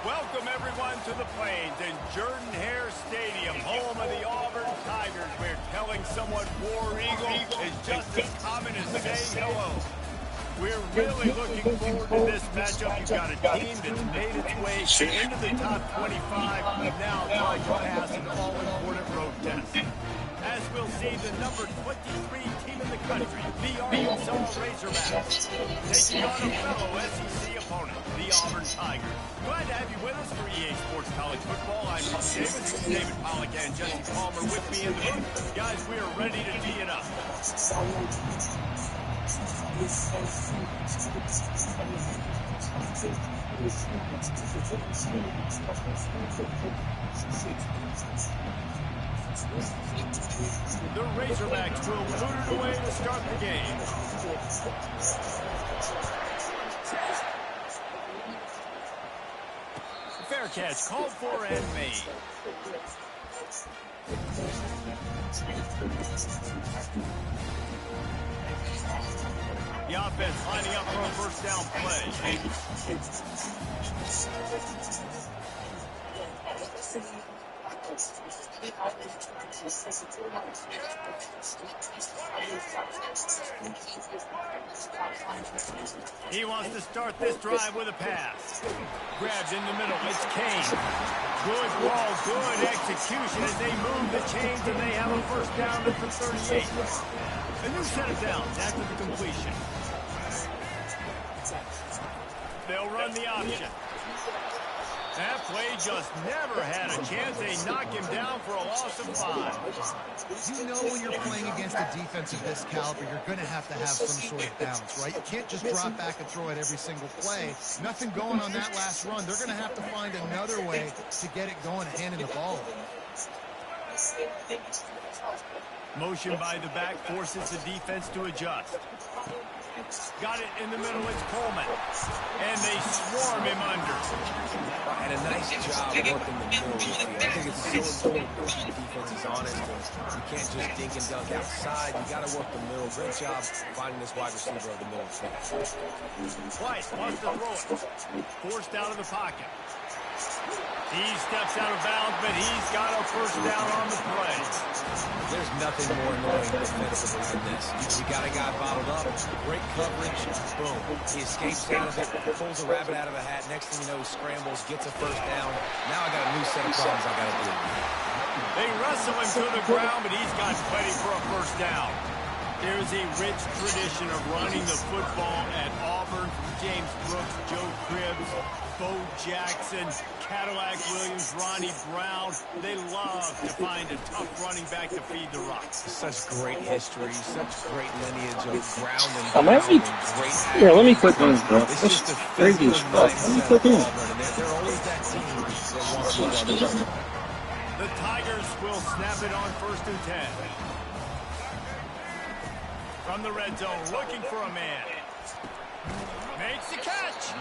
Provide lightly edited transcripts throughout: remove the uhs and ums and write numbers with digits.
Welcome, everyone, to the Plains and Jordan-Hare Stadium, home of the Auburn Tigers, where telling someone War Eagle is just as common as saying hello. We're really looking forward to this matchup. You've got a team that's made its way into the top 25 and now trying to pass an all-important road test. As we'll see, the number 23 team in the country, the Arkansas Razorbacks, taking on a fellow SEC opponent, the Auburn Tigers. Glad to have you with us for EA Sports College Football. I'm David Pollack and Jesse Palmer with me in the booth. Guys, we are ready to tee it up. The Razorbacks will boot it away to start the game. Fair catch, called for and made. The offense lining up for a first down play. He wants to start this drive with a pass. Grabbed in the middle. It's Kane. Good ball, good execution as they move the chains and they have a first down at the 38. A new set of downs after the completion. They'll run the option. That play just never had a chance. They knock him down for a loss of 5. You know when you're playing against a defense of this caliber, you're going to have some sort of bounce, right? You can't just drop back and throw it every single play. Nothing going on that last run. They're going to have to find another way to get it going and handing the ball. Motion by the back forces the defense to adjust. Got it in the middle, it's Coleman. And they swarm him under. And a nice job working the middle. I think it's so important the defense is honest. You can't just dink and dunk outside. You got to work the middle. Great job finding this wide receiver of the middle. White wants to throw it. Forced out of the pocket. He steps out of bounds, but he's got a first down on the play. There's nothing more annoying defensively than this. You got a guy bottled up, great coverage, boom. He escapes out of it, pulls a rabbit out of a hat. Next thing you know, he scrambles, gets a first down. Now I got a new set of problems I got to deal with. They wrestle him to the ground, but he's got plenty for a first down. There's a rich tradition of running the football at Auburn. James Brooks, Joe Cribbs, Bo Jackson, Cadillac Williams, Ronnie Brown. They love to find a tough running back to feed the rocks. Such great history, such great lineage of ground and great. Here, let me click on this, bro. It's That's just a crazy as fuck. Let me click in. They're always that team that wants to run the ball. The Tigers will snap it on 1st and 10. From the red zone, looking for a man. Makes the catch.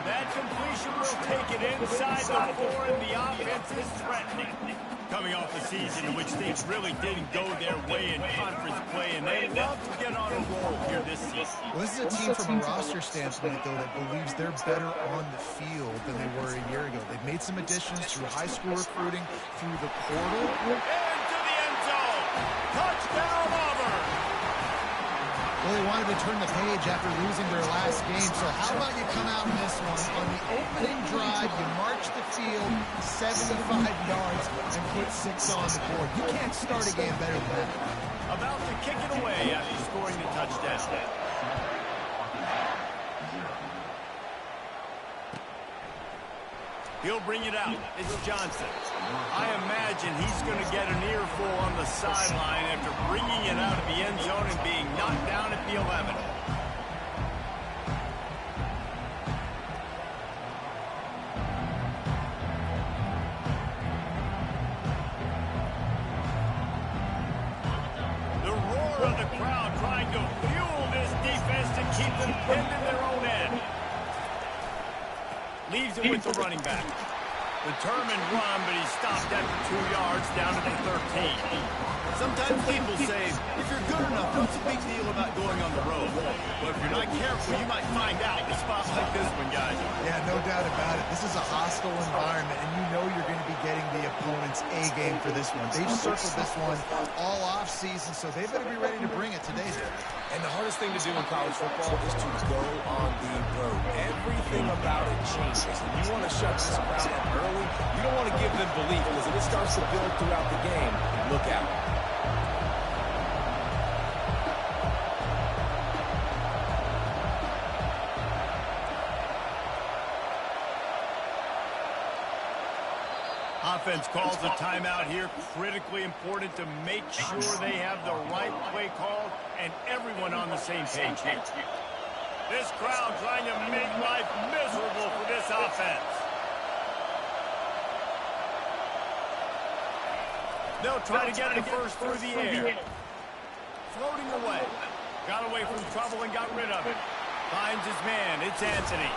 That completion will take it inside the 4, and the offense is threatening. Coming off a season in which things really didn't go their way in conference play, and they love to get on a roll here this season. Well, This is a team from a roster standpoint, though, that believes they're better on the field than they were a year ago. They've made some additions through high school recruiting, through the portal. Into the end zone. Touchdown, Auburn. Well, they wanted to turn the page after losing their last game, so how about you come out in this one? On the opening drive, you march the field 75 yards and put 6 on the board. You can't start a game better than that. About to kick it away after scoring the touchdown. He'll bring it out. It's Johnson. I imagine he's going to get an earful on the sideline after bringing it out of the end zone and being knocked down at the 11. The roar of the crowd trying to fuel this defense to keep them pinned in their own end. Leaves it with the running back. Determined run, but he stopped after 2 yards down to the 13. Sometimes people say, if you're good enough, what's the big deal about going on the road? But if you're not careful, you might find out in spots like this one, guys. Yeah, no doubt about it. This is a hostile environment, and you know you're going to be getting the opponent's A game for this one. They've circled this one all off season, so they better be ready to bring it today. And the hardest thing to do in college football is to go on the road. Everything about it changes. And you want to shut this crowd up early. You don't want to give them belief, because if it starts to build throughout the game, look out. Offense calls a timeout here. Critically important to make sure they have the right play called and everyone on the same page here. This crowd trying to make life miserable for this offense. They'll try to get it first through the air. Floating away. Got away from trouble and got rid of it. Finds his man. It's Anthony.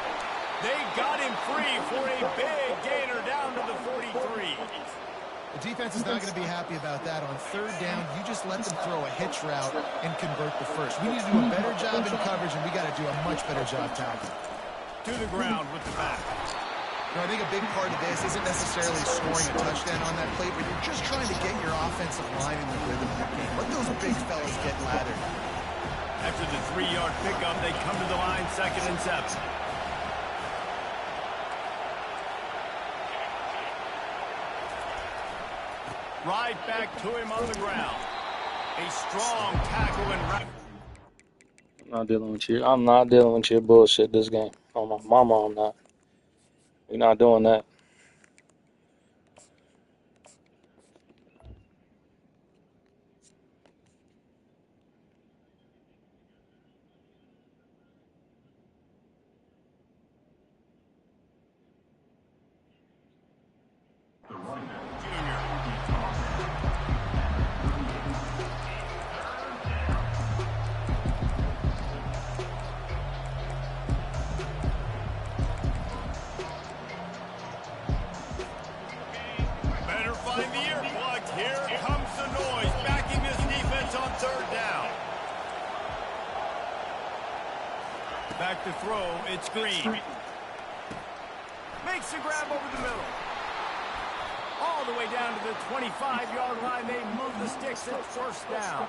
They got him free for a big gainer down to the 43. The defense is not going to be happy about that. On third down, you just let them throw a hitch route and convert the first. We need to do a better job in coverage, and we got to do a much better job tackling. To the ground with the back. You know, I think a big part of this isn't necessarily scoring a touchdown on that play, but you're just trying to get your offensive line in the rhythm of the game. Let those big fellas get lathered. After the 3-yard pickup, they come to the line, 2nd and 7. Right back to him on the ground. A strong tackle and I'm not dealing with your bullshit this game. On my mama, I'm not. We're not doing that. better find the earplugs. Here comes the noise, backing this defense on 3rd down. Back to throw, it's Green. Makes the grab over the middle. All the way down to the 25-yard line. They move the sticks. It's 1st down.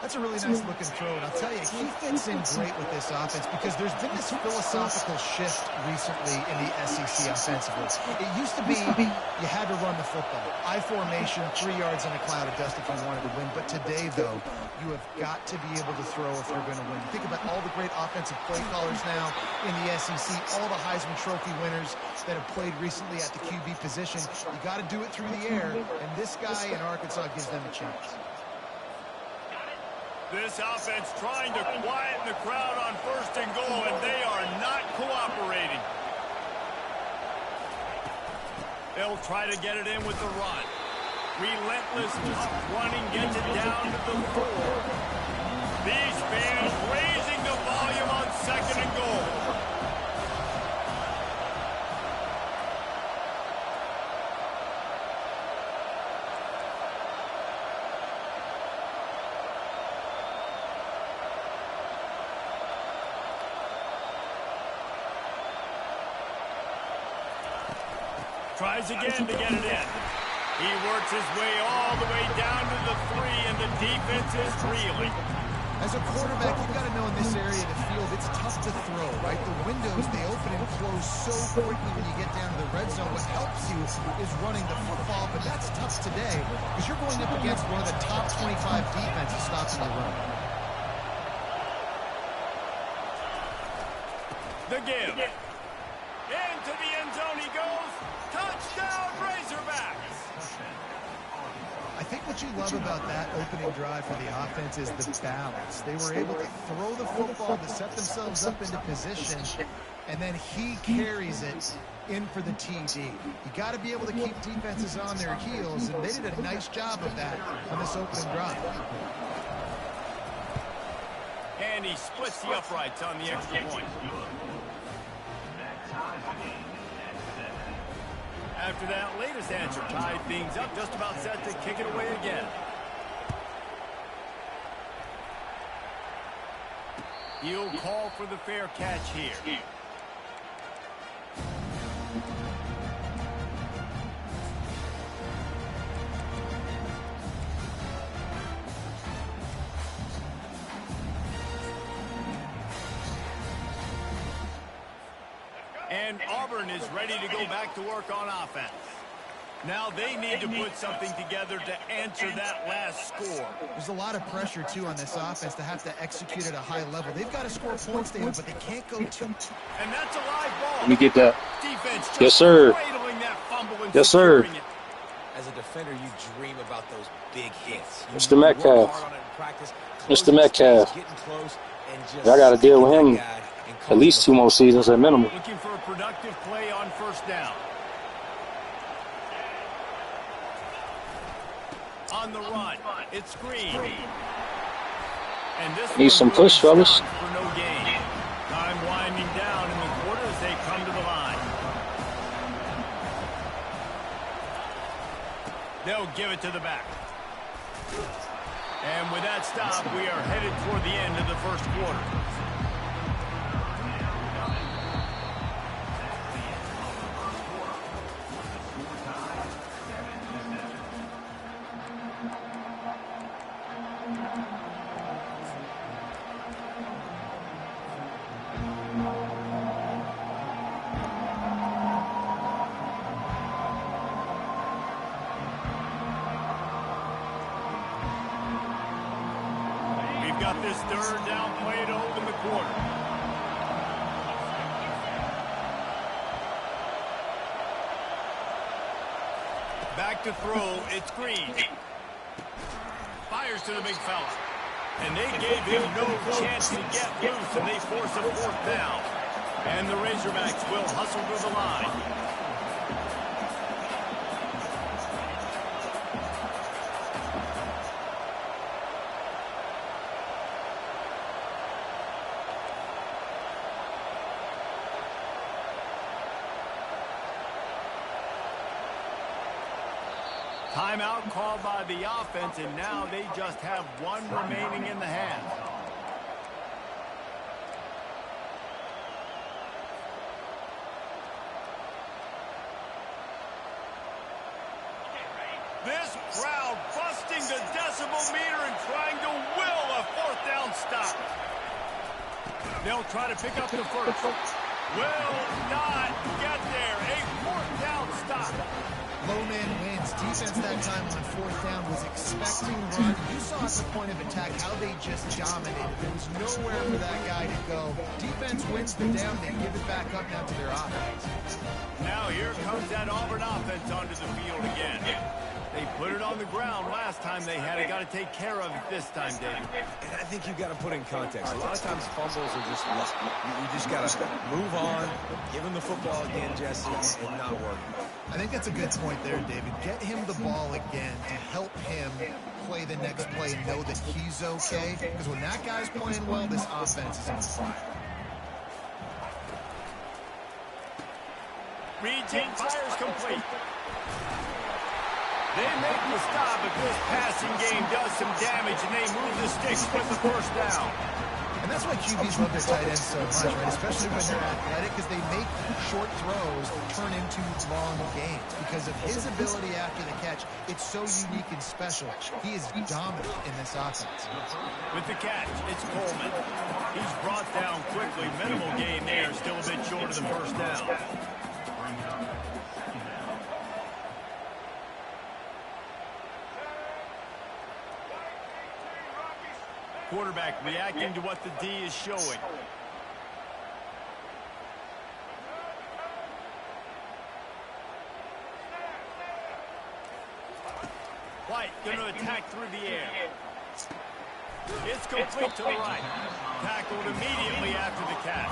That's a really nice looking throw, and I'll tell you, he fits in great with this offense because there's been this philosophical shift recently in the SEC offensively. It used to be you had to run the football. I formation, 3 yards in a cloud of dust if you wanted to win. But today, though, you have got to be able to throw if you're going to win. You think about all the great offensive play callers now in the SEC, all the Heisman Trophy winners that have played recently at the QB position. You got to do it through the air, and this guy in Arkansas gives them a chance. This offense trying to quieten the crowd on 1st and goal, and they are not cooperating. They'll try to get it in with the run. Relentless, tough running gets it down to the 4. These fans raising the volume on 2nd and goal. Tries again to get it in. He works his way all the way down to the 3, and the defense is reeling. As a quarterback, you've got to know in this area of the field, it's tough to throw, right? The windows, they open and close so quickly when you get down to the red zone. What helps you is running the football, but that's tough today because you're going up against one of the top 25 defenses stopping the run. The give. Into the end zone he goes. Touchdown, Razorbacks. I think what you love about that opening drive for the offense is the balance. They were able to throw the football to set themselves up into position, and then he carries it in for the TD. You got to be able to keep defenses on their heels, and they did a nice job of that on this opening drive. And he splits the uprights on the extra point. After that latest answer tied things up, just about set to kick it away again. He'll call for the fair catch here. And Auburn is ready to go back to work on offense. Now they need to put something together to answer that last score. There's a lot of pressure, too, on this offense to have to execute at a high level. They've got to score points, David, but they can't go too. And that's a live ball. Let me get that. Defense Yes, sir. cradling that fumble and Yes, sir. securing it. As a defender, you dream about those big hits. Mr. Metcalf. Mr. Metcalf. I I got to deal with him at least 2 more seasons at minimum. Looking for a productive play on first down. On the run, it's screen. And this Need some push, fellas. For no gain. Time winding down in the quarter as they come to the line. They'll give it to the back. And with that stop, we are headed toward the end of the first quarter. Got this third down play to open the quarter. Back to throw, it's Green. Fires to the big fella. And they gave him no chance to get loose, and they force a fourth down. And the Razorbacks will hustle to the line. Timeout called by the offense, and now they just have one remaining in the half. This crowd busting the decibel meter and trying to will a fourth down stop. They'll try to pick up the first. Will not get there. A fourth down stop. Low man wins. Defense that time on fourth down was expecting run. You saw at the point of attack how they just dominated. There was nowhere for that guy to go. Defense wins the down. They give it back up now to their offense. Now here comes that Auburn offense onto the field again. They put it on the ground last time they had it. Got to take care of it this time, David. And I think you've got to put in context. A lot of times fumbles are just luck. You just got to move on, give him the football again, Jesse, and not work. I think that's a good point there, David. Get him the ball again to help him play the next play and know that he's okay. Because when that guy's playing well, this offense is on fire. Reed's hit, fires complete. They make the stop, but this passing game does some damage, and they move the sticks with the first down. And that's That's why QBs love their tight ends so much, right? Especially when they're athletic, because they make short throws turn into long gains. Because of his ability after the catch, it's so unique and special. He is dominant in this offense. With the catch, it's Coleman. He's brought down quickly. Minimal gain there, still a bit short of the first down. Quarterback reacting to what the D is showing. White going to attack through the air. It's complete to the right. Tackled immediately after the catch.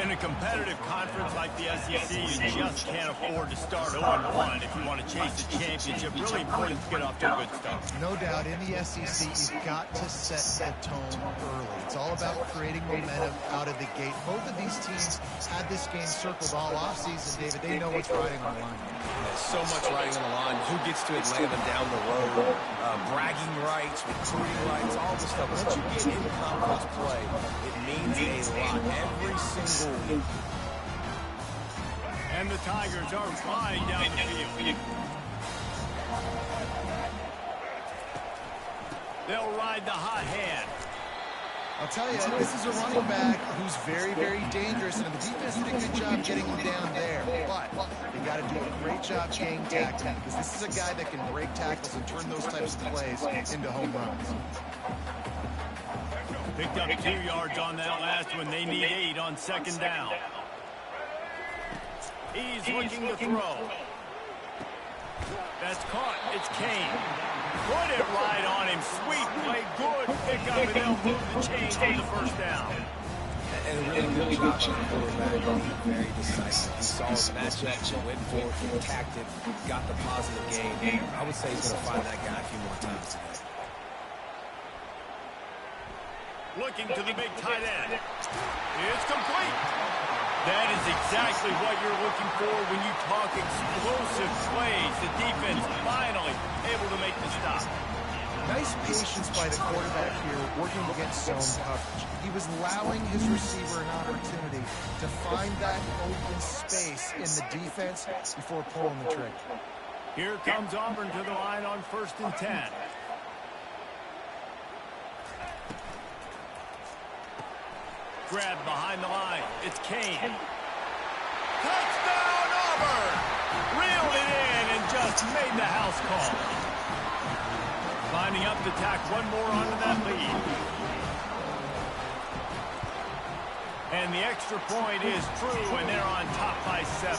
In a competitive conference like the SEC, you just can't afford to start 0-1 if you want to chase the championship. Really important to get off to a good start. No doubt, in the SEC, you've got to set the tone early. It's all about creating momentum out of the gate. Both of these teams had this game circled all offseason, David. They know what's riding on the line. There's so much riding on the line. Who gets to Atlanta down the road? Bragging rights, recruiting rights, all the stuff. Once you get in conference play, it means a lot every single week. And the Tigers are flying down the field. They'll ride the hot hand. I'll tell you, this is a running back who's very, very dangerous, and the defense did a good job getting him down there. But they got to do a great job game tackling, because this is a guy that can break tackles and turn those types of plays into home runs. Picked up 2 yards on that last one. They need 8 on second down. He's looking to throw. That's caught. It's Kane. Put it right on him. Sweet play. Good pickup, and they'll move the chains to the first down. And a really good job on the quarterback. Very decisive. He saw his matchup, went for it, he attacked it, got the positive gain. I would say he's going to find that guy a few more times today. Looking to the big tight end. It's complete. That is exactly what you're looking for when you talk explosive plays. The defense finally able to make the stop. Nice patience by the quarterback here, working against zone coverage. He was allowing his receiver an opportunity to find that open space in the defense before pulling the trigger. Here comes Auburn to the line on 1st and 10. Grab behind the line. It's Kane. Touchdown, Auburn! Reeled it in and just made the house call. Lining up to tack one more onto that lead. And the extra point is true, and they're on top by 7.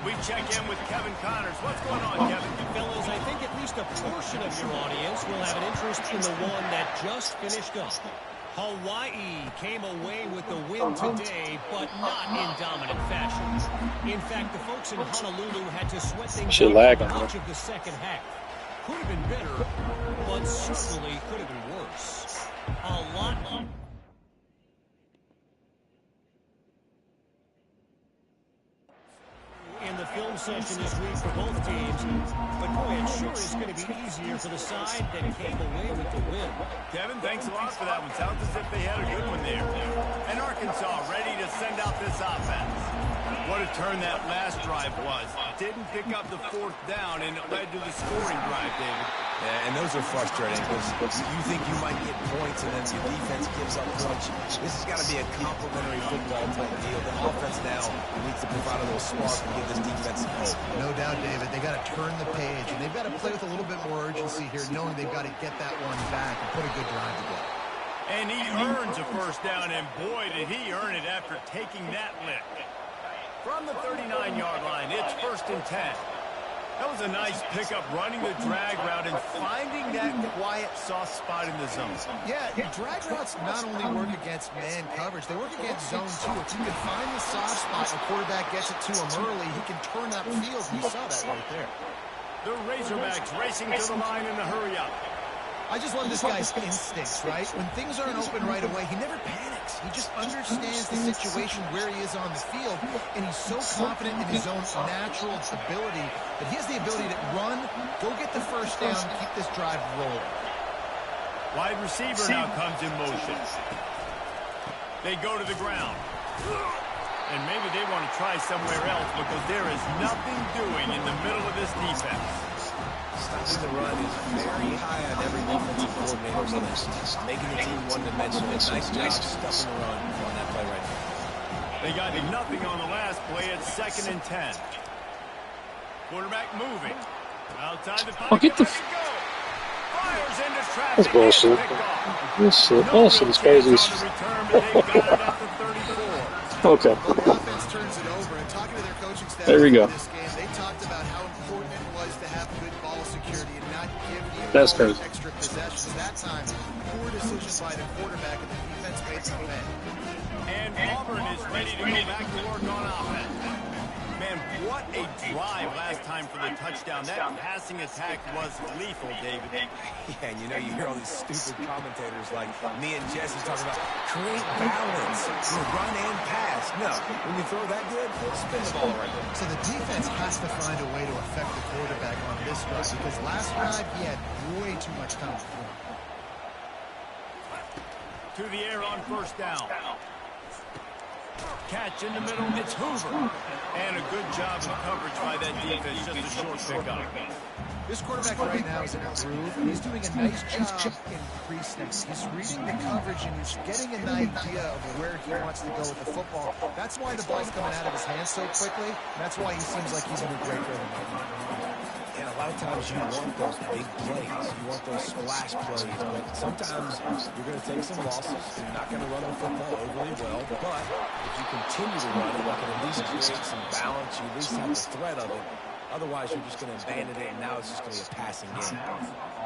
We check in with Kevin Connors. What's going on, Kevin? Fellas, I think at least a portion of your audience will have an interest in the one that just finished up. Hawaii came away with the win today, but not in dominant fashion. In fact, the folks in Honolulu had to sweat things out for much of the second half. Could have been better, but certainly could have been worse. A lot of... in the film session this week for both teams, but boy, it sure is going to be easier for the side that came away with the win. Kevin, thanks a lot for that one. Sounds as if they had a good one there. And Arkansas ready to send out this offense. What a turn that last drive was. Didn't pick up the 4th down, and it led to the scoring drive, David. Yeah, and those are frustrating because you think you might get points and then your defense gives up points. This has got to be a complementary football type deal. The offense now needs to provide a little spark and give this defense some hope. No doubt, David. They got to turn the page, and they've got to play with a little bit more urgency here, knowing they've got to get that one back and put a good drive together. And he earns a first down, and boy, did he earn it after taking that lick. From the 39-yard line, it's 1st and 10. That was a nice pickup, running the drag route and finding that quiet, soft spot in the zone. Yeah, drag routes not only work against man coverage, they work against zone too. If you can find the soft spot, the quarterback gets it to him early, he can turn up field. You saw that right there. The Razorbacks racing to the line in a hurry-up. I just love this guy's instincts, right? When things aren't open right away, he never panics. He just understands the situation where he is on the field, and he's so confident in his own natural ability that he has the ability to run, go get the first down, and keep this drive rolling. Wide receiver now comes in motion. They go to the ground. And maybe they want to try somewhere else because there is nothing doing in the middle of this defense. Stopping the run is very high on every defensive coordinator's list. Making the team one-dimensional. Nice job stuffing the run on that play right there. They got nothing on the last play. It's 2nd and 10. Quarterback moving. Outside the pocket. Oh, get the... Fires into traffic. That's bullshit. Bullshit is crazy. Okay. Well, the offense turns it over, and talking to their coaching staff There we go. this game, they talked about how important it was to have good ball security and not give the That's crazy. extra possessions. That time, poor decision by the quarterback, and the defense made some pay. And Auburn is ready to go back to work on offense. Man, what a drive last time for the touchdown. That passing attack was lethal, David. Yeah, and you know, you hear all these stupid commentators like me and Jesse talking about create balance, run and pass. No, when you throw that good, spin the ball right there. So the defense has to find a way to affect the quarterback on this drive because last drive he had way too much time for him. To the air on 1st down. Catch in the middle, it's Hoover. And a good job of coverage by that defense, just a short pickup. This quarterback right now is in a groove, and he's doing a nice job in pre-snaps. He's reading the coverage, and he's getting an idea of where he wants to go with the football. That's why the ball's coming out of his hands so quickly, and that's why he seems like he's in a great rhythm. And a lot of times you want those big plays. You want those splash plays. But sometimes you're going to take some losses. You're not going to run the football overly well. But if you continue to run it, you can at least create some balance. You at least have the threat of it. Otherwise, you're just going to abandon it, and now it's just going to be a passing game.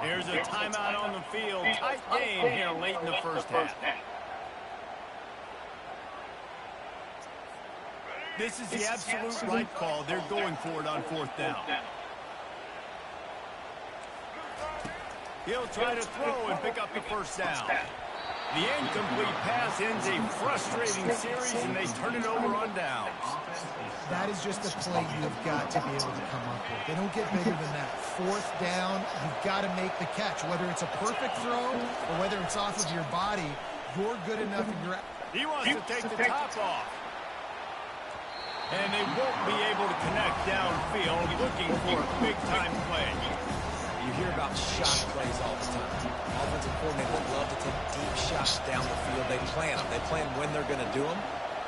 Here's a timeout on the field. Tight game here late in the 1st half. This is the absolute right call. They're going for it on 4th down. He'll try to throw and pick up the 1st down. The incomplete pass ends a frustrating series, and they turn it over on downs. That is just a play you've got to be able to come up with. They don't get bigger than that. 4th down, you've got to make the catch. Whether it's a perfect throw or whether it's off of your body, you're good enough and you're... He wants to take the top off. And they won't be able to connect downfield, looking for a big-time play. You hear about shot plays all the time. Offensive coordinators love to take deep shots down the field. They plan them. They plan when they're going to do them.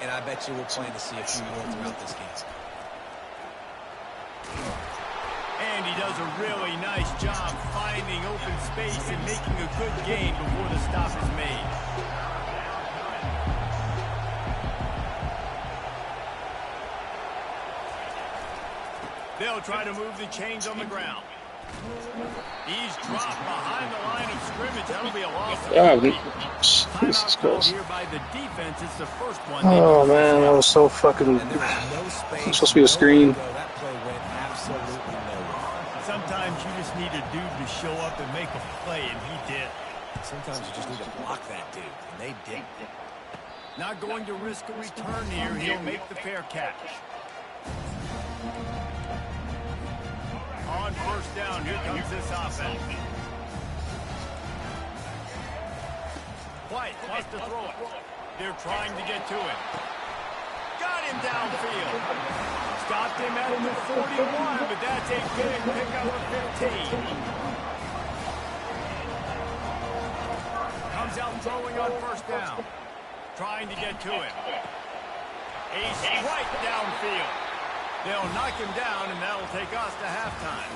And I bet you we'll plan to see a few more throughout this game. And he does a really nice job finding open space and making a good gain before the stop is made. They'll try to move the chains on the ground. He's dropped behind the line of scrimmage. That'll be a loss. Jesus Christ. Here by the defense. It's the first one. Oh, man, that was so fucking... It's supposed to be a screen. That play went absolutely nowhere. Sometimes you just need a dude to show up and make a play, and he did. Sometimes you just need to block that dude, and they didn't. Not going to risk a return here. He'll make the fair catch. On 1st down, here comes this offense. White wants to throw it. They're trying to get to it. Got him downfield. Stopped him at the 41, but that's a big pickup of 15. Comes out throwing on 1st down. Trying to get to it. A strike downfield. They'll knock him down, and that'll take us to halftime.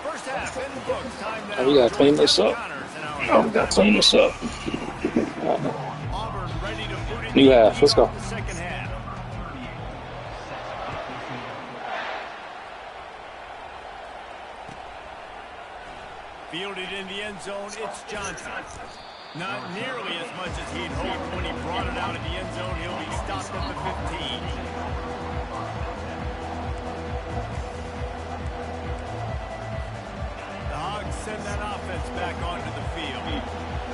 1st half in the books. Time now. Oh, we gotta clean this up. Oh, we gotta clean this up. Auburn ready to put in New half. Let's go. the 2nd half. Fielded in the end zone, it's Johnson. Not nearly as much as he'd hoped when he brought it out of the end zone. He'll be stopped at the 15. Send that offense back onto the field.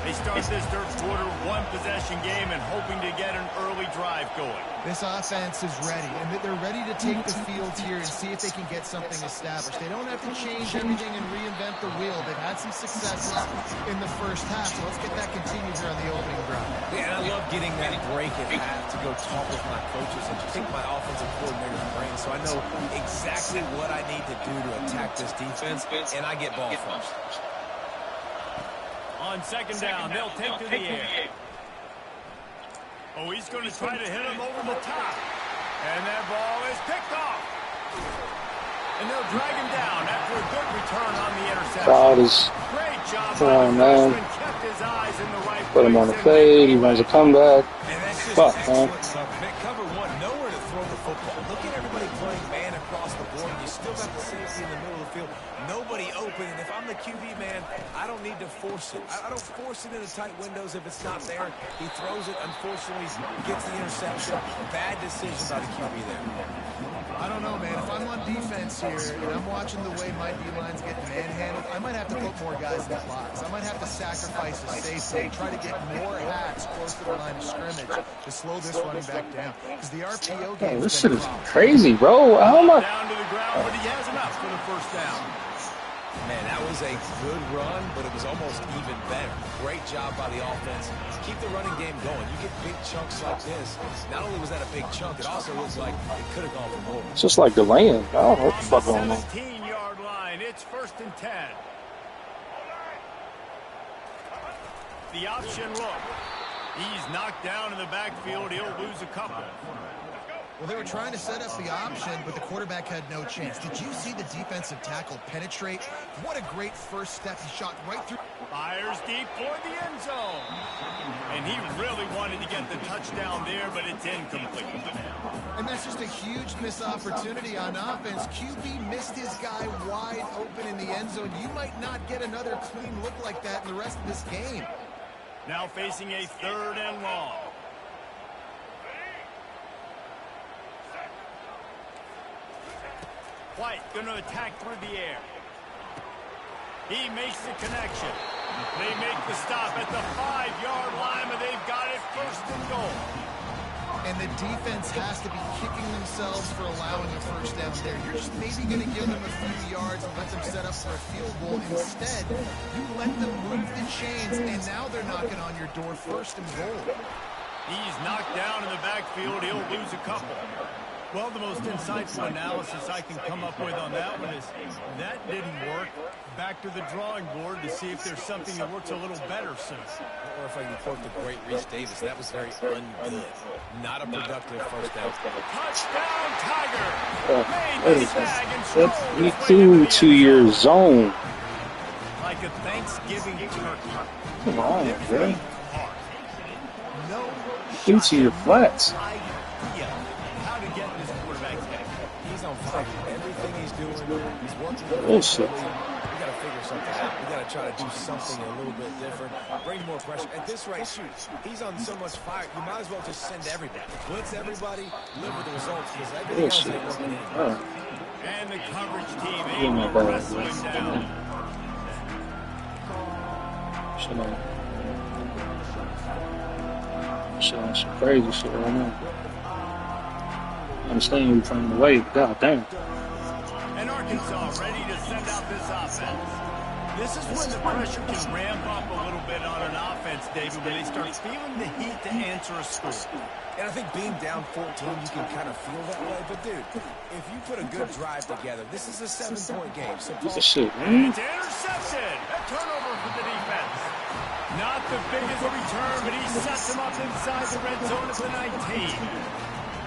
They start this third quarter one-possession game and hoping to get an early drive going. This offense is ready, and they're ready to take the field here and see if they can get something established. They don't have to change everything and reinvent the wheel. They've had some successes in the first half, so let's get that continued here on the opening drive. Yeah, and I love getting that break at half to go talk with my coaches and pick my offensive coordinator's brain so I know exactly what I need to do to attack this defense, and I get ball first. On second down, they'll take to the air. Oh, he's going to try to hit him over the top. And that ball is picked off. And they'll drag him down after a good return on the interception. Great job by the freshman. Kept his eyes in the right place. Put him on the fade. He runs a comeback. And that's just Fuck, man. Cover one, nowhere to throw the football. Look at everybody playing man across the board. You still got the safety in the middle of the field. Nobody open, and if I'm the QB man, I don't need to force it. I don't force it into tight windows if it's not there. He throws it, unfortunately, gets the interception. Bad decision by the QB there. I don't know, man. If I'm on defense here and I'm watching the way my D-line's getting manhandled, I might have to put more guys in the box. I might have to sacrifice a safety, try to get more hacks close to the line of scrimmage to slow this running back down. Because the RPO game This shit is crazy, bro. How am I? Down to the ground, but he has enough for the first down. Man, that was a good run, but it was almost even better. Great job by the offense. Keep the running game going. You get big chunks like this. Not only was that a big chunk, it also looks like it could have gone for more. It's just like delaying. I don't know what the fuck going on. 17-yard line. It's 1st and 10. The option look. He's knocked down in the backfield. He'll lose a couple. Well, they were trying to set up the option, but the quarterback had no chance. Did you see the defensive tackle penetrate? What a great first step. He shot right through. Fires deep for the end zone. And he really wanted to get the touchdown there, but it's incomplete. And that's just a huge missed opportunity on offense. QB missed his guy wide open in the end zone. You might not get another clean look like that in the rest of this game. Now facing a 3rd and long. White going to attack through the air. He makes the connection. They make the stop at the 5-yard line, but they've got it 1st and goal. And the defense has to be kicking themselves for allowing a first down there. You're just maybe going to give them a few yards and let them set up for a field goal. Instead, you let them move the chains, and now they're knocking on your door 1st and goal. He's knocked down in the backfield. He'll lose a couple. Well, the most insightful analysis I can come up with on that one is that didn't work. Back to the drawing board to see if there's something that works a little better soon. Or if I can quote the great Reese Davis, that was very ungood. Not a productive first down. Touchdown, Tiger! What is that? You do to your zone. Like a Thanksgiving turkey. Come on, man. No Do to your flats. idea how to get in this quarterback's head. He's on fire. Everything he's doing, he's working. Bullshit. We got to figure something out. We got to try to do something a little bit different. Bring more pressure. At this rate, shoot, he's on so much fire. You might as well just send everybody. Blitz everybody, live with the results, because everything else ain't working anymore. And the coverage team able to wrestle him down. Shit on some crazy shit right now. I understand you trying to wait. God damn. And Arkansas ready to send out this offense. This is when the pressure can ramp up a little bit on an offense, David, when they start feeling the heat to answer a score. And I think being down 14, you can kind of feel that way. But, dude, if you put a good drive together, this is a 7-point game. So Piece of shit, And man. it's intercepted. A turnover for the defense. Not the biggest return, but he sets him up inside the red zone at the 19.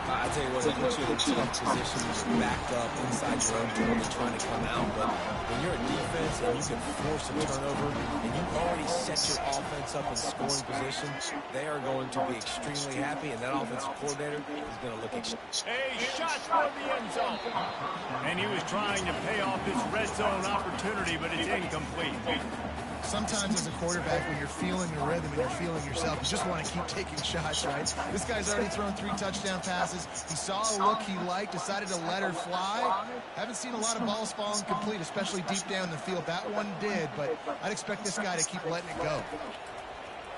I tell you what, it puts you in a tough position. You're backed up inside your own turnover trying to come out. But when you're a defense and you can force a turnover and you've already set your offense up in scoring position, they are going to be extremely happy, and that offensive coordinator is going to look extremely. A shot for the end zone. And he was trying to pay off this red zone opportunity, but it's incomplete. Sometimes as a quarterback, when you're feeling the rhythm and you're feeling yourself, you just want to keep taking shots, right? This guy's already thrown 3 touchdown passes. He saw a look he liked, decided to let her fly. Haven't seen a lot of balls fall incomplete, especially deep down the field. That one did, but I'd expect this guy to keep letting it go.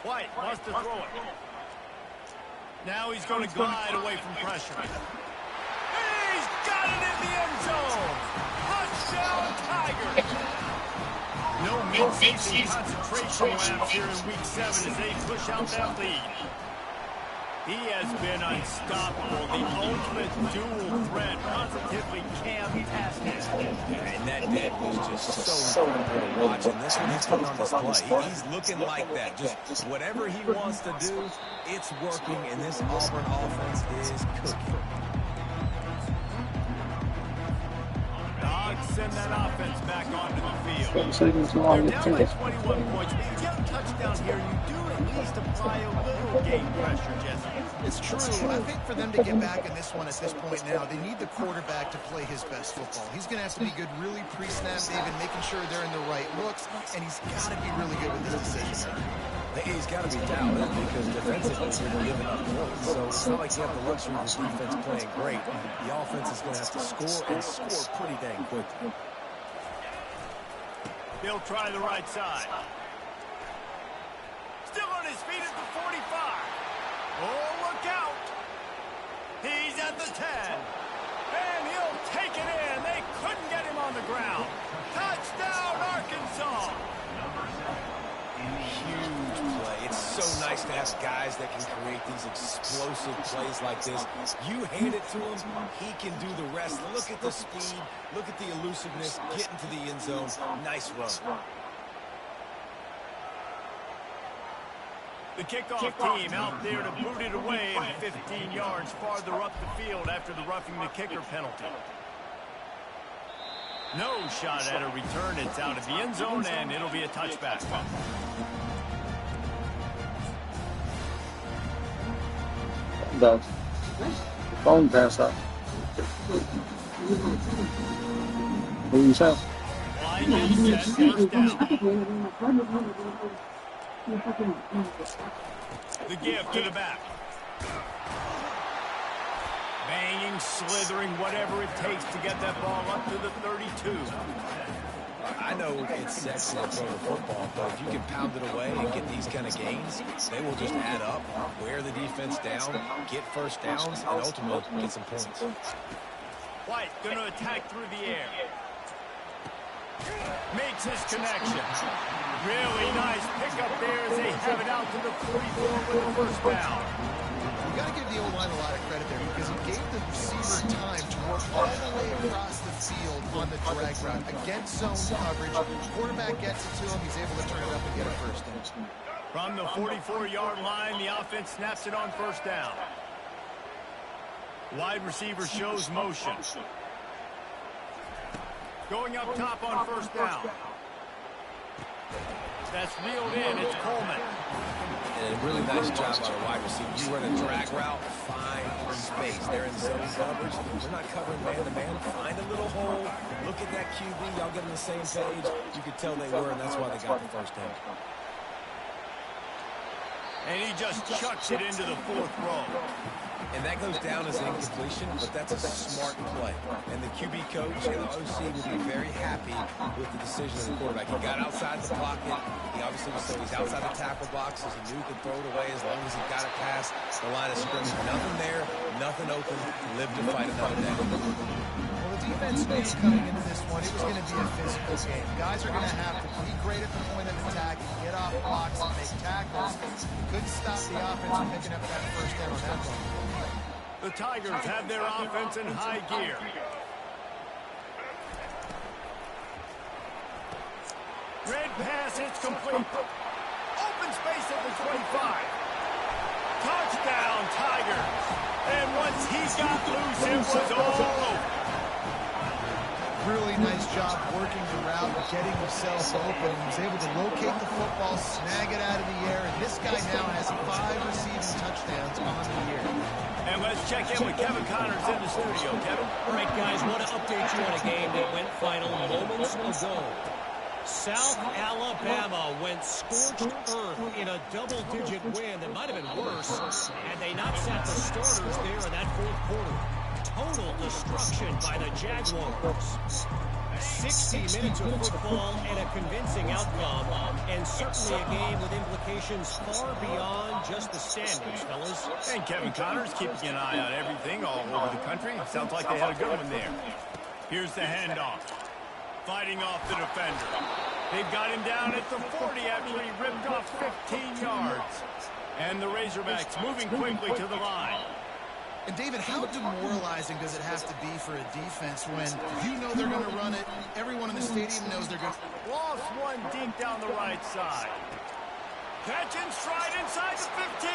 White wants to throw it. Now he's going to glide away from pressure. He's got it in the end zone. Touchdown, Tigers. No mid-season concentration lapse here in Week 7 as they push out that lead. He has been unstoppable. The ultimate dual threat, positively fantastic. And that dead was just so incredible to watch. And this one, he's putting on this play. He's looking like that. Just whatever he wants to do, it's working. And this Auburn offense is cooking. Dogs send that offense back onto the field. They're down by 21 points. When you get a touchdown here, you do at least apply a little game pressure, Jesse. It's true. I think for them to get back in this one at this point now, they need the quarterback to play his best football. He's going to have to be good really pre-snap, David, making sure they're in the right looks, and he's got to be really good with this decision. He's got to be dialed in because defensively you're giving up points. So it's not like you have the luxury of the defense playing great. The offense is going to have to score and score pretty dang quickly. He'll try the right side. Still on his feet at the 45. Oh, look out. He's at the 10. And he'll take it in. They couldn't get him on the ground. Touchdown, Arkansas. Huge play. It's so nice to have guys that can create these explosive plays like this. You hand it to him, he can do the rest. Look at the speed. Look at the elusiveness. Get into the end zone. Nice run. The kickoff team out there to boot it away 15 yards farther up the field after the roughing the kicker penalty. No shot at a return. It's out of the end zone, and it'll be a touchback. The phone pass up. What do you say? Line is set, first down. The give to the back. Banging, slithering, whatever it takes to get that ball up to the 32. I know it's sexy to throw the football, but if you can pound it away and get these kind of gains, they will just add up, wear the defense down, get first downs, and ultimately get some points. White going to attack through the air. Makes his connection. Really nice pickup there as they have it out to the 44 with the first down. You got to give the O-line a lot of credit there because he gave the receiver time to work all the way across the field on the drag route against zone coverage. Quarterback gets it to him. He's able to turn it up and get a first down. From the 44-yard line, the offense snaps it on first down. Wide receiver shows motion. Going up top on first down. That's reeled in. It's Coleman. And a really nice job by the wide receiver. You run a drag route, find space. They're in zone coverage. They're not covering man-to-man. Find a little hole. Look at that QB. Y'all get on the same page. You could tell they were, and that's why they got the first down. And he just chucks it into the fourth row. And that goes down as an incompletion, but that's a smart play. And the QB coach and the OC will be very happy with the decision of the quarterback. He got outside the pocket. He obviously was so he's outside the tackle boxes. He knew he could throw it away as long as he got it past the line of scrimmage. Nothing there, nothing open. Live to fight another day. Well, the defense knew coming into this one, it was going to be a physical game. Guys are going to have to be great at the point of attack, get off blocks, and make tackles. Couldn't stop the offense from picking up that first down on that one. The Tigers have their offense in high gear. Red pass, it's complete. Open space at the 25. Touchdown, Tigers. And once he got loose, it was all over. Really nice job working the route and getting himself open. He was able to locate the football, snag it out of the air, and this guy now has 5 receiving touchdowns on the year. And let's check in with Kevin Connors in the studio. Kevin? All right, guys, want to update you on a game that went final moments ago. South Alabama went scorched earth in a double-digit win that might have been worse, and they not sat the starters there in that fourth quarter. Total destruction by the Jaguars. 60 minutes of football and a convincing outcome, and certainly a game with implications far beyond just the standings, fellas. And Kevin Connors keeping an eye on everything all over the country. Sounds like they had a good one there. Here's the handoff. Fighting off the defender. They've got him down at the 40 after he ripped off 15 yards. And the Razorbacks moving quickly to the line. And David, how demoralizing does it have to be for a defense when you know they're going to run it, everyone in the stadium knows they're going to... Lost one deep down the right side. Catch and stride inside the 15.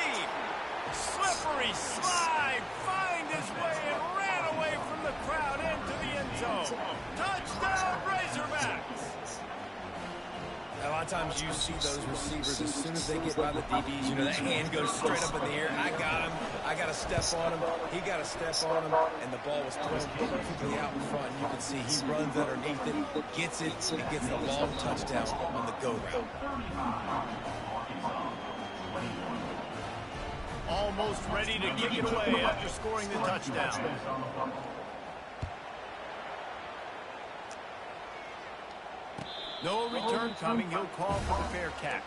Slippery slide. Find his way and ran away from the crowd into the end zone. Touchdown, Razorbacks. A lot of times you see those receivers, as soon as they get by the DBs, you know, that hand goes straight up in the air. I got him. I got to step on him. He got to step on him. And the ball was thrown perfectly out in front. You can see he runs underneath it, gets it, and gets the long touchdown on the go route. Almost ready to kick it away after scoring the touchdown. No return coming. He'll call for the fair catch.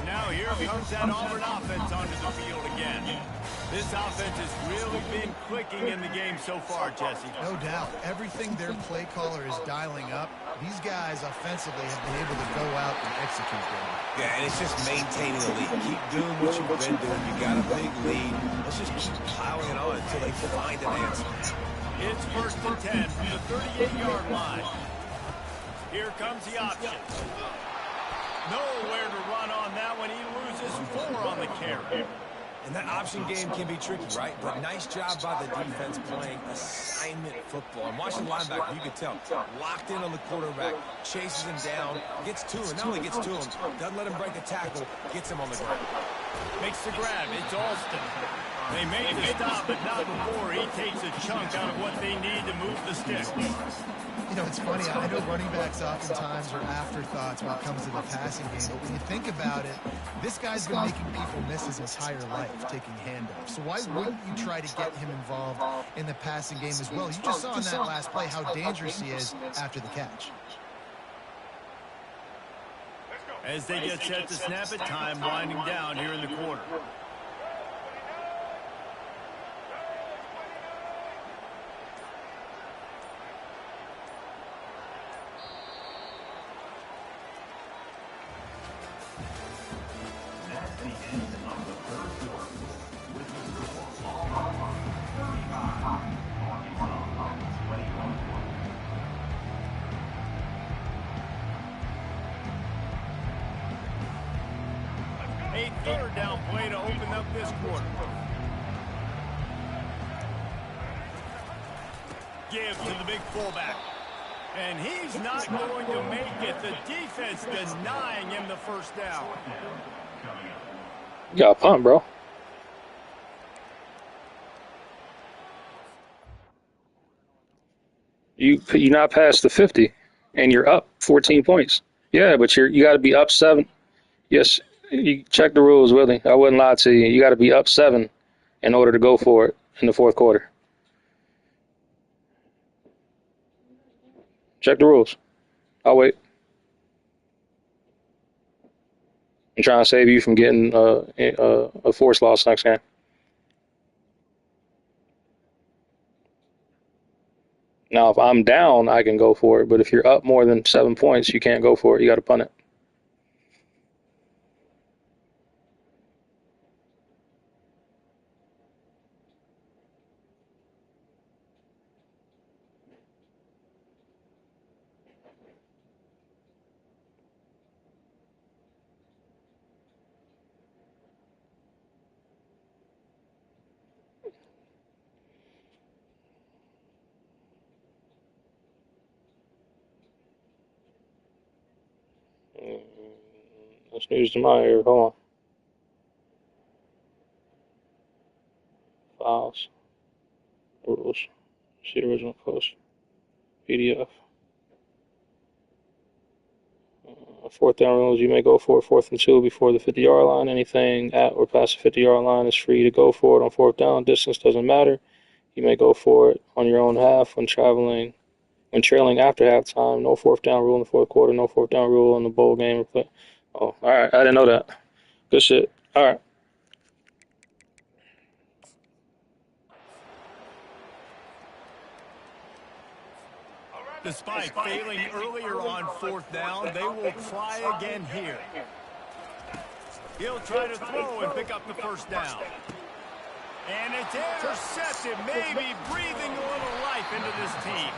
Now here comes that Auburn offense onto the field again. This offense has really been clicking in the game so far, Jesse. No doubt. Everything their play caller is dialing up, these guys offensively have been able to go out and execute them. Yeah, and it's just maintaining the lead. Keep doing what you've been doing. You got a big lead. Let's just keep piling it on until they find an answer. It's 1st and 10 from the 38-yard line. Here comes the option. Nowhere to run on that one. He loses 4 on the carry. And that option game can be tricky, right? But nice job by the defense playing assignment football. And watching the linebacker, you can tell, locked in on the quarterback, chases him down, gets to him. Not only gets to him, doesn't let him break the tackle, gets him on the ground. Makes the grab. It's Alston. They made the stop, but not before he takes a chunk out of what they need to move the sticks. You know, it's funny. I know running backs oftentimes are afterthoughts when it comes to the passing game, but when you think about it, this guy's been making people miss his entire life taking handoffs. So why wouldn't you try to get him involved in the passing game as well? You just saw in that last play how dangerous he is after the catch. As they get set to snap it, time winding down here in the quarter. A 3rd down play to open up this quarter. Give to the big fullback. And he's not going to make it. The defense denying him the 1st down. You got a punt, bro. You're not past the 50, and you're up 14 points. Yeah, but you got to be up 7. Yes, you check the rules, Willie. I wouldn't lie to you. You got to be up 7 in order to go for it in the 4th quarter. Check the rules. I'll wait. I'm trying to save you from getting a forced loss next game. Now, if I'm down, I can go for it. But if you're up more than 7 points, you can't go for it. You got to punt it. That's news to my ear. Hold on. Files. Rules. See the original post. PDF. Fourth down rules, you may go for it 4th and 2 before the 50-yard line. Anything at or past the 50-yard line is free to go for it on 4th down. Distance doesn't matter. You may go for it on your own half when trailing after halftime. No 4th down rule in the 4th quarter. No 4th down rule in the bowl game. Oh, all right. I didn't know that. Good shit. All right. Despite failing earlier on 4th down, they will try again here. He'll try to throw and pick up the 1st down. And it's intercepted, maybe breathing a little life into this team.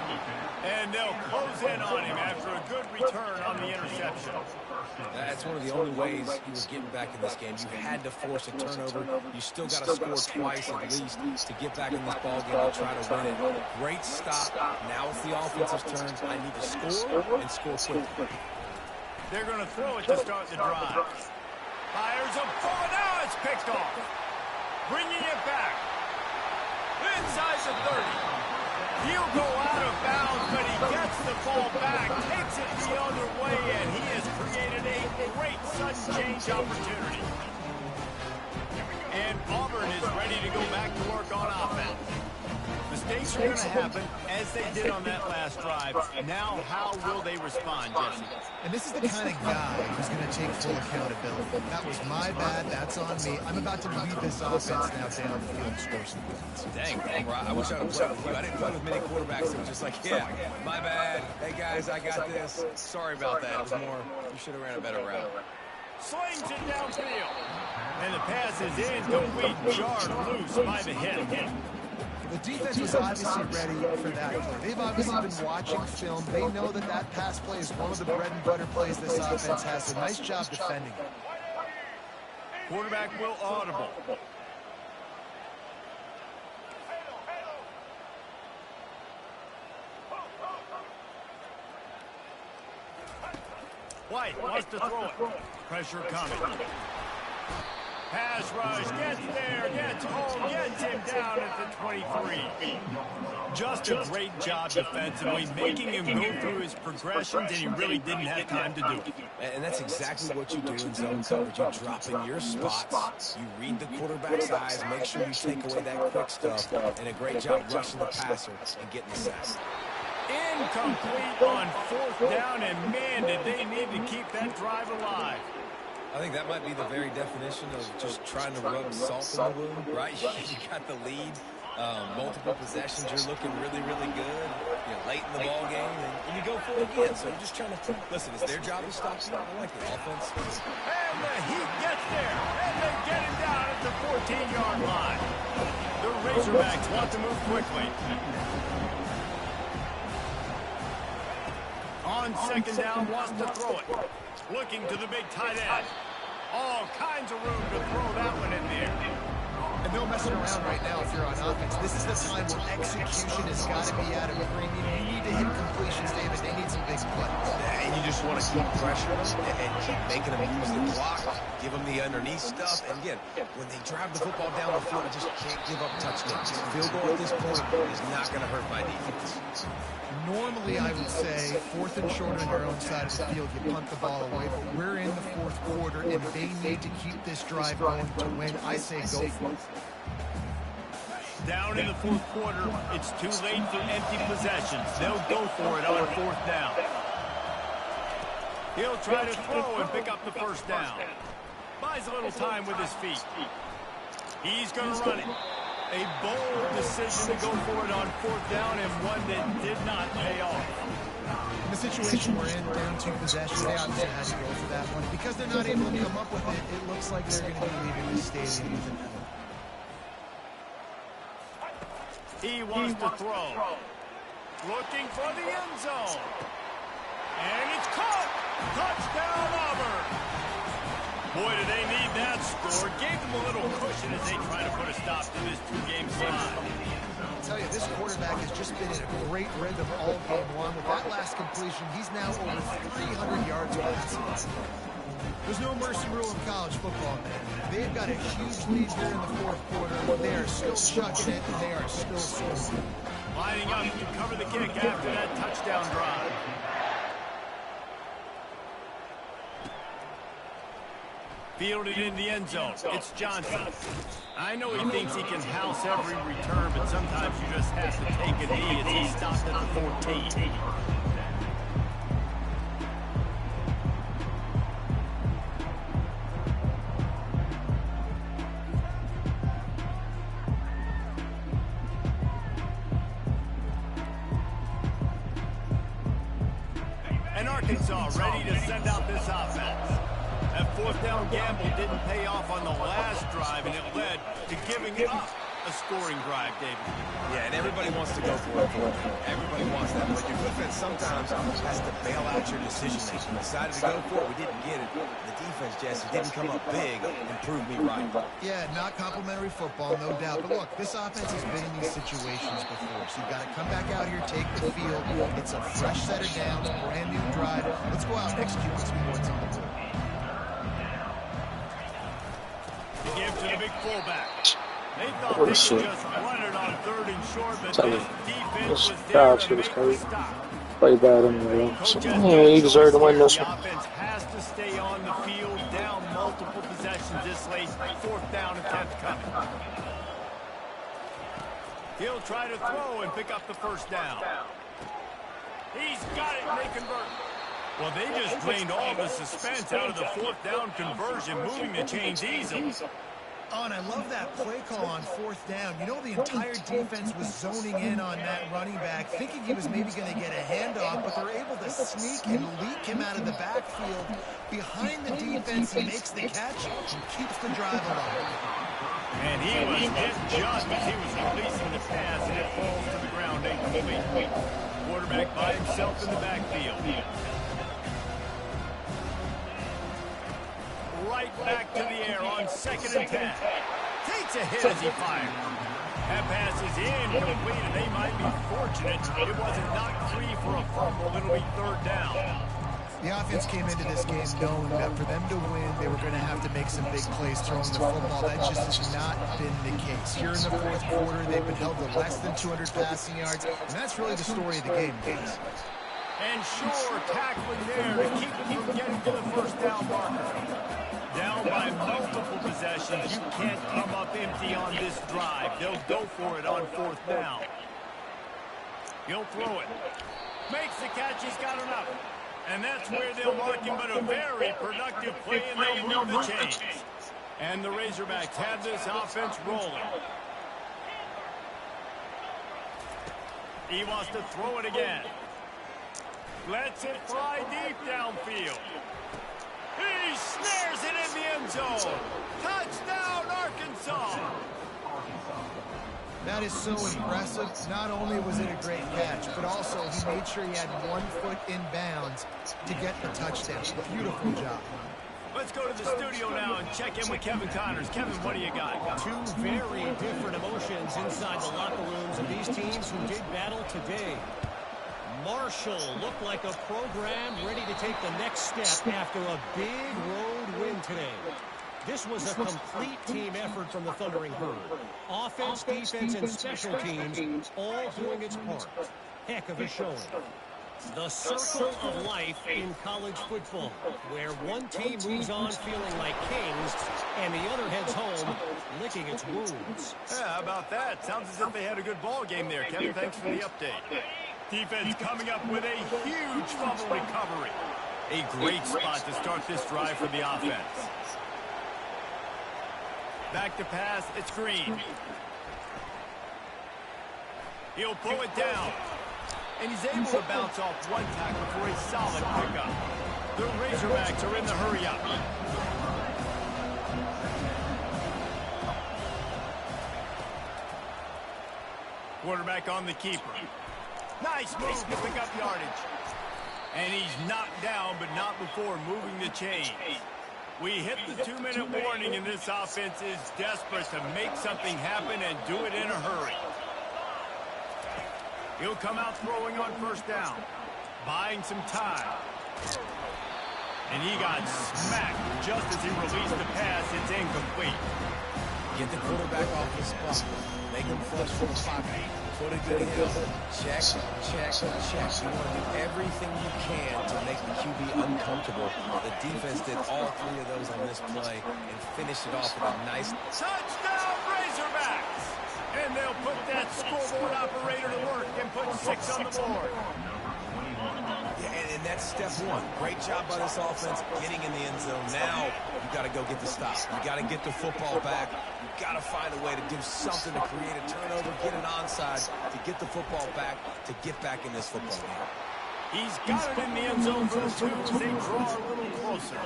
And they'll close in on him after a good return on the interception. That's one of the only ways he was getting back in this game. You had to force a turnover. You still got to score twice at least to get back in this ball game and try to win it. Great stop. Now it's the offensive turn. I need to score and score quickly. They're going to throw it to start the drive. Fires a ball. Now it's picked off. Bringing it back. Inside the 30. He'll go out of bounds, but he gets the ball back, takes it the other way, and he has created a great sudden change opportunity. And Auburn is ready to go back to work on offense. Mistakes are going to happen, as they did on that last drive. Now, how will they respond, Jesse? And this is the kind of guy who's going to take full accountability. That was my bad. That's on me. I'm about to lead this offense now down the field and score some points. Dang, bro, I wish I would have played with you. I didn't play with many quarterbacks that were just like, yeah, my bad. Hey, guys, I got this. Sorry about that. It was more, you should have ran a better route. Slings it downfield. And the pass is incomplete, jarred loose by the hit. The defense was obviously ready for that play. They've obviously been watching film. They know that that pass play is one of the bread and butter plays this offense has. So nice job defending. Quarterback will audible. White wants to throw it. Pressure coming. Pass rush, gets there, gets home, gets him down at the 23. Just a great job defensively, making him go through his progressions, and he really didn't have time to do it. And that's exactly what you do in zone coverage. You drop in your spots, you read the quarterback's eyes, make sure you take away that quick stuff, and a great job rushing the passer and getting the sack. Incomplete on 4th down, and man, did they need to keep that drive alive. I think that might be the very definition of just trying to rub salt in the wound, right? You got the lead, multiple possessions, you're looking really, really good, late in the ball game, and you go for it again. So you're just trying to, listen, it's their job to stop you. I like the offense. And the Heat gets there, and they get him down at the 14-yard line. The Razorbacks want to move quickly. On 2nd down, wants to throw it. Looking to the big tight end. All kinds of room to throw that one in there. And no messing around right now if you're on offense. This is the time where execution has got to be at a premium. You need to hit completions, David. They need some big plays. And you just want to keep pressuring them and keep making them use the block, give them the underneath stuff. And again, when they drive the football down the field, I just can't give up touchdowns. Field goal at this point is not going to hurt my defense. Normally, I would say 4th and short on your own side of the field, you punt the ball away, but we're in the 4th quarter, and they need to keep this drive going to win. I say go for it. Down in the 4th quarter, it's too late for empty possessions. They'll go for it on 4th down. He'll try to throw and pick up the 1st down. Buys a little time with his feet. He's going to run it. A bold decision to go for it on 4th down, and one that did not pay off. In the situation we're in, down 2 possessions, they obviously had to go for that one. Because they're not able to come up with it, it looks like they're going to be leaving the stadium with an L. He wants to throw. Looking for the end zone. And it's caught. Touchdown, Auburn. Boy, do they need that score. Gave them a little cushion as they try to put a stop to this 2-game slide. I'll tell you, this quarterback has just been in a great rhythm all game long. With that last completion, he's now over 300 yards passing. There's no mercy rule in college football, man. They've got a huge lead here in the 4th quarter. They are still chucking it, and they are still scoring. Lining up to cover the kick after that touchdown drive. Fielded in the end zone. It's Johnson. I know he thinks he can house every return, but sometimes you just have to take a knee as he stopped at the 14. And Arkansas ready to send out this offense. That fourth down gamble didn't pay off on the last drive, and it led to giving up a scoring drive, David. Yeah, and everybody wants to go for it. Everybody wants that, but your defense sometimes has to bail out your decision-making. Decided to go for it, we didn't get it. The defense, Jesse, didn't come up big and prove me right. Yeah, not complimentary football, no doubt. But look, this offense has been in these situations before, so you've got to come back out here, take the field. It's a fresh set of downs, brand new drive. Let's go out and execute with some points on the board. Give to the big fullback. They thought they could just run it on 3rd and short, but this defense was there to make the stop. Play bad anyway. So, he deserved to win this The one. offense has to stay on the field, down multiple possessions this late. 4th down and 10th coming. He'll try to throw and pick up the first down. He's got it, and they convert. Well, they just drained all the suspense out of the 4th down conversion, moving the chains easily. Oh, and I love that play call on 4th down. You know, the entire defense was zoning in on that running back, thinking he was maybe going to get a handoff, but they're able to sneak and leak him out of the backfield. Behind the defense, he makes the catch and keeps the drive alive. And he was hit just as he was releasing the pass, and it falls to the ground incomplete. Quarterback by himself in the backfield. Right back to the air on 2nd and 10. Takes a hit as he fired. That pass is incomplete, and they might be fortunate it wasn't knocked free for a fumble. It'll be 3rd down. The offense came into this game knowing that for them to win, they were going to have to make some big plays throwing the football. That just has not been the case. Here in the 4th quarter, they've been held to less than 200 passing yards, and that's really the story of the game, guys. And Shore tackling there to keep them from getting to the 1st down marker. Down by multiple possessions. You can't come up empty on this drive. They'll go for it on 4th down. He'll throw it. Makes the catch. He's got enough. And that's where they'll mark him, but a very productive play, and they'll move the chains. And the Razorbacks have this offense rolling. He wants to throw it again. Lets it fly deep downfield. He snares it in the end zone. Touchdown, Arkansas. That is so impressive. Not only was it a great catch, but also he made sure he had 1 foot in bounds to get the touchdown. Beautiful job. Let's go to the studio now and check in with Kevin Connors. Kevin, what do you got? Two very different emotions inside the locker rooms of these teams who did battle today. Marshall looked like a program ready to take the next step after a big road win today. This was a complete team effort from the Thundering Herd. Offense, defense, and special teams all doing its part. Heck of a showing. The circle of life in college football, where one team moves on feeling like kings and the other heads home licking its wounds. Yeah, how about that? Sounds as if they had a good ball game there, Kevin. Thanks for the update. Defense coming up with a huge fumble recovery. A great spot to start this drive for the offense. Back to pass, it's Green. He'll pull it down. And he's able to bounce off one tackle for a solid pickup. The Razorbacks are in the hurry-up. Quarterback on the keeper. Nice move to pick up yardage. And he's knocked down, but not before moving the chains. We hit the 2-minute warning, and this offense is desperate to make something happen and do it in a hurry. He'll come out throwing on 1st down, buying some time. And he got smacked just as he released the pass. It's incomplete. Get the quarterback off the spot. Make him flush from the pocket. Put it good hill. Check, check, check. You want to do everything you can to make the QB uncomfortable. The defense did all three of those on this play and finished it off with a nice touchdown Razorbacks! And they'll put that scoreboard operator to work and put 6 on the board. Yeah, and that's step one. Great job by this offense getting in the end zone. Now you got to go get the stop. You got to get the football back. You got to find a way to do something to create a turnover, get an onside, to get the football back, to get back in this football game. He's got it in the end zone for the 2 as they draw a little closer.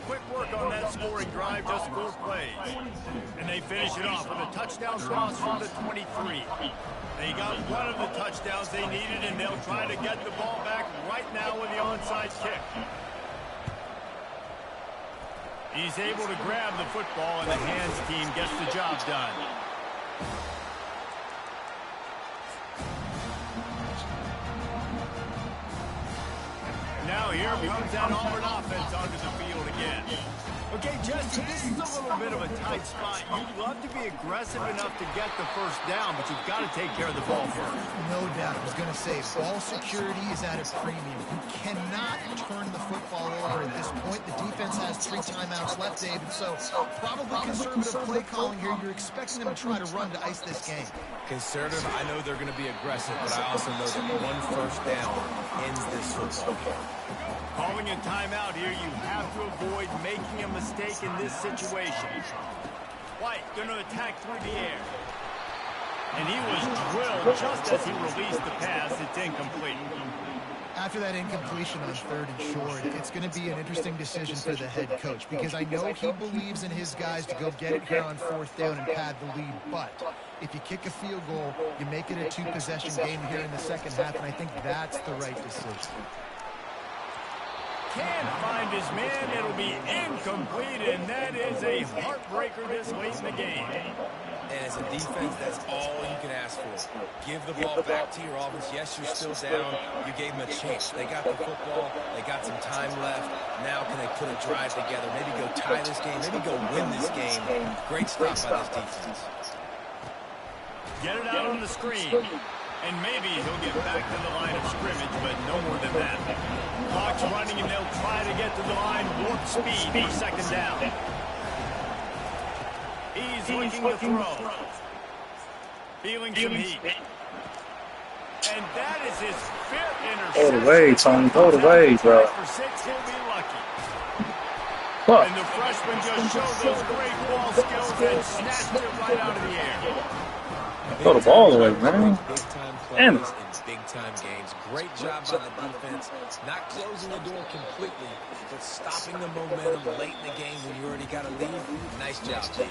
Quick work on that scoring drive, just 4 plays. And they finish it off with a touchdown toss from the 23. They got one of the touchdowns they needed, and they'll try to get the ball back right now with the onside kick. He's able to grab the football, and the hands team gets the job done. Now here comes that Auburn offense onto the field again. Okay, Jesse, this is a little bit of a tight spot. You'd love to be aggressive enough to get the first down, but you've got to take care of the ball first. No doubt. I was going to say, ball security is at a premium. You cannot turn the football over at this point. The defense has 3 timeouts left, David, so probably conservative play calling here. You're expecting them to try to run to ice this game. Conservative, I know they're going to be aggressive, but I also know that 1 first down ends this football game. Calling a timeout here, you have to avoid making a mistake in this situation. White going to attack through the air. And he was drilled just as he released the pass. It's incomplete. After that incompletion on 3rd and short, it's going to be an interesting decision for the head coach, because I know he believes in his guys to go get it here on 4th down and pad the lead. But if you kick a field goal, you make it a 2-possession game here in the second half, and I think that's the right decision. Can't find his man. It'll be incomplete, and that is a heartbreaker this late in the game. And as a defense, that's all you can ask for. Give the ball back to your offense. Yes, you're still down. You gave them a chance. They got the football. They got some time left. Now can they put a drive together? Maybe go tie this game. Maybe go win this game. Great stop by this defense. Get it out on the screen. And maybe he'll get back to the line of scrimmage, but no more than that. Clock's running, and they'll try to get to the line. Warp speed for 2nd down. He's looking to throw. Feeling some heat. And that is his 5th interception. Throw it away, Tony. Throw it away, bro. For 6, he'll be lucky. Fuck. And the freshman just showed those great ball skills and snatched it right out of the air. Throw the ball away, man. Big-time Damn. plays in big-time games. Great job by the defense. Not closing the door completely, but stopping the momentum late in the game when you already got a lead. Nice job, Dave.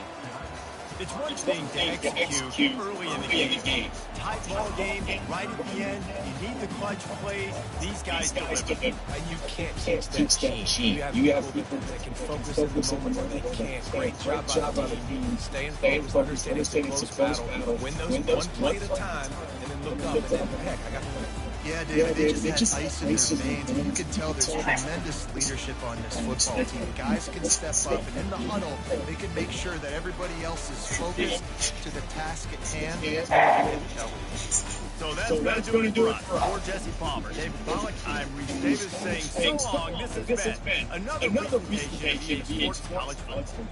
It's one thing to execute early in the game. Tight ball game, right at the end. You need the clutch plays. These guys deliver. And you can't teach that gene. You have people that can focus in the moment where they can't. Great job by the team. Staying focused, understanding it's a close battle. Win those 1 play at a time, and then look up and then, heck, I got the win. Yeah, David, they just had ice in their veins. And you can tell there's tremendous leadership on this football team. Guys can step up, and in the huddle, they can make sure that everybody else is focused to the task at hand. So that's going to do it for Jesse Palmer. David Pollack, I'm Reese Davis saying so long. This has been another presentation of EA Sports College Football.